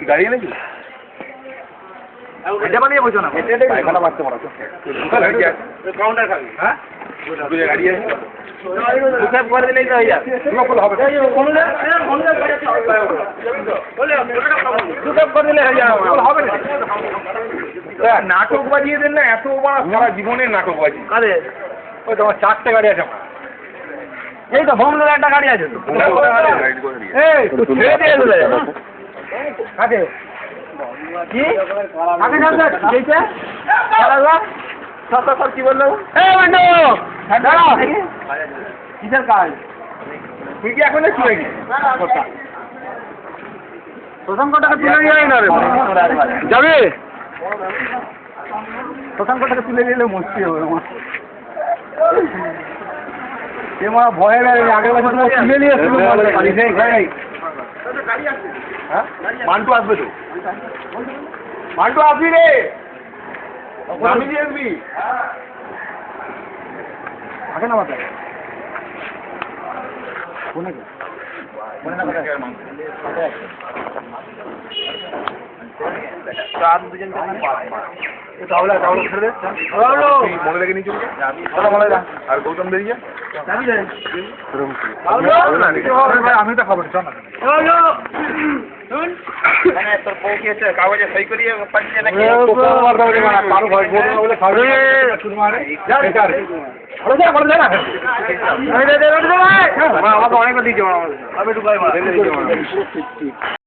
দাঁড়িয়ে নাকি এটা বানিয়ে বসো না পায়খানা মারতে মারা কাউন্টার খাবি হ্যাঁ গাড়ি আছে হিসাব করে দিলেই তো হয়ে যাবে হিসাব করে দিলে হয়ে যাবে হবে না নাটক বাজিয়ে দেন না এত বড় সারা জীবনের নাটক বাজি কাদের ওই তোমার 4টে গাড়ি আছে আমার এই তো ভোমদের একটা গাড়ি আছে তো এই ছেড়ে দিয়ে দিলে কাকে কি কাকে জানতে এইটা দাদা সব কি বললো এই বন্ধু দাঁড়াও কিসের কাজ তুই কি এখন চলে গিয়ে প্রথমটাকে তুলে নিয়ে না রে যাবে প্রথমটাকে তুলে নিলে মুশকিল হবে আমার এ মা ভয়ে লাগে আগের বছর তো তুলে নিয়ে এসেছিল হ্যাঁ মান্টু আসবে তো মান্টু আসবি রে আমি দিয়ে আসবি আগে না মাথা কোনে না রাত দুজন মনে রেখে নিচে আর গৌতম বেরিয়ে আমি তো খাবো তোর বউ কি হচ্ছে কাগজে সই করিয়ে পাঠিয়ে নাকি আমাকে অনেক দিয়েছে